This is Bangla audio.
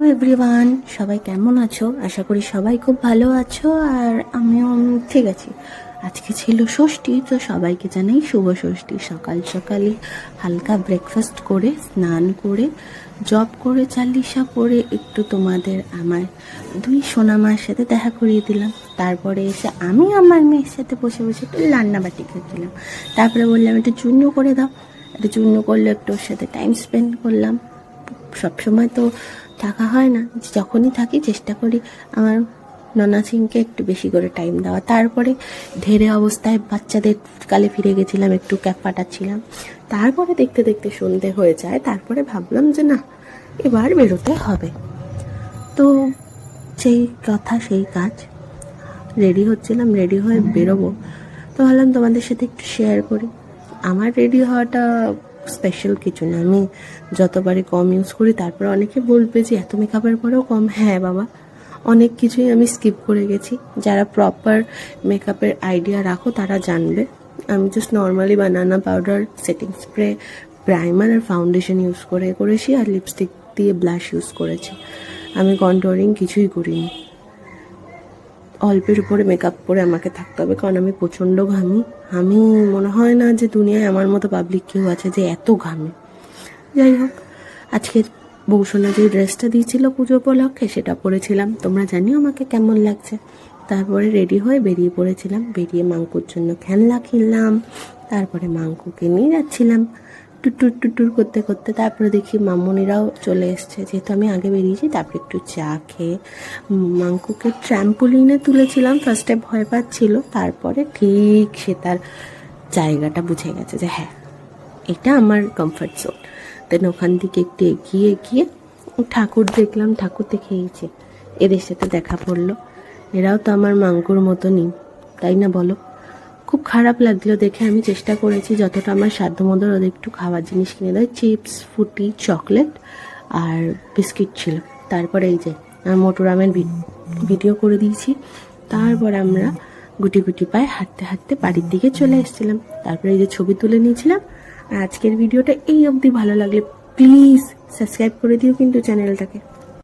এভরিওয়ান, সবাই কেমন আছো? আশা করি সবাই খুব ভালো আছো। আর আমিও ঠিক আছি। আজকে ছিল ষষ্ঠী, তো সবাইকে জানাই শুভ ষষ্ঠী। সকাল সকালই হালকা ব্রেকফাস্ট করে স্নান করে জব করে চালিশা করে একটু তোমাদের আমার দুই সোনামার সাথে দেখা করিয়ে দিলাম। তারপরে এসে আমি আমার মেয়ের সাথে বসে বসে একটু রান্নাবাটি খেয়েছিলাম। তারপরে বললাম একটু চূর্ণ করে দাও, একটু চূর্ণ করলে একটু ওর সাথে টাইম স্পেন্ড করলাম। সবসময় তো থাকা হয় না, যখনই থাকি চেষ্টা করি আমার ননা সিংকে একটু বেশি করে টাইম দেওয়া। তারপরে ধেরে অবস্থায় বাচ্চাদের কালে ফিরে গেছিলাম, একটু ক্যাপ পাঠাচ্ছিলাম। তারপরে দেখতে দেখতে সন্ধে হয়ে যায়। তারপরে ভাবলাম যে না, এবার বেরোতে হবে। তো সেই কথা সেই কাজ, রেডি হচ্ছিলাম, রেডি হয়ে বেরোবো। তো ভাবলাম তোমাদের সাথে একটু শেয়ার করি। আমার রেডি হওয়াটা স্পেশাল কিছু না, আমি যতবারই কম ইউজ করি। তারপরে অনেকে বলবে যে এত মেকআপের পরেও কম। হ্যাঁ বাবা, অনেক কিছুই আমি স্কিপ করে গেছি। যারা প্রপার মেকআপের আইডিয়া রাখো তারা জানবে। আমি জাস্ট নর্মালি বানানা পাউডার, সেটিং স্প্রে, প্রাইমার আর ফাউন্ডেশন ইউজ করেছি, আর লিপস্টিক দিয়ে ব্লাশ ইউজ করেছি। আমি কন্ট্রোলিং কিছুই করিনি। অল্পের উপরে মেকআপ করে আমাকে থাকতে হবে, কারণ আমি প্রচণ্ড ঘামি। আমি মনে হয় না যে দুনিয়ায় আমার মতো পাবলিক কেউ আছে যে এত ঘামে। যাই হোক, আজকে বৌসোনা যে ড্রেসটা দিয়েছিল পুজো উপলক্ষে সেটা পরেছিলাম। তোমরা জানিও আমাকে কেমন লাগছে। তারপরে রেডি হয়ে বেরিয়ে পড়েছিলাম। বেরিয়ে মাঙ্কুর জন্য খেলনা কিনলাম। তারপরে মাঙ্কুকে নিয়ে যাচ্ছিলাম টুটুর টুটুর করতে করতে। তারপরে দেখি মামুনিরাও চলে এসছে, যেহেতু আমি আগে বেরিয়েছি। তারপরে একটু চা খেয়ে মাঙ্কুকে ট্র্যাম্পোলিনে তুলেছিলাম। ফার্স্টে ভয় পাচ্ছিল, তারপরে ঠিক সে তার জায়গাটা বুঝে গেছে যে হ্যাঁ, এটা আমার কমফর্ট জোন। দেন ওখান থেকে একটু এগিয়ে গিয়ে ঠাকুর দেখলাম। ঠাকুর দেখেইছে, এদের সাথে দেখা পড়লো। এরাও তো আমার মাঙ্কুর মতনই, তাই না বলো? খুব খারাপ লাগলো দেখে। আমি চেষ্টা করেছি যতটা আমার সাধ্যমতো ওদের একটু খাওয়ার জিনিস কিনে দেয়। চিপস, ফুটি, চকলেট আর বিস্কিট ছিল। তারপরে এই যে মোটুরামের ভিডিও করে দিয়েছি। তারপর আমরা গুটি গুটি পায়ে হাঁটতে হাঁটতে বাড়ির দিকে চলে এসেছিলাম। তারপরে এই যে ছবি তুলে নিয়েছিলাম। আর আজকের ভিডিওটা এই অবধি ভালো লাগলে প্লিজ সাবস্ক্রাইব করে দিও কিন্তু চ্যানেলটাকে।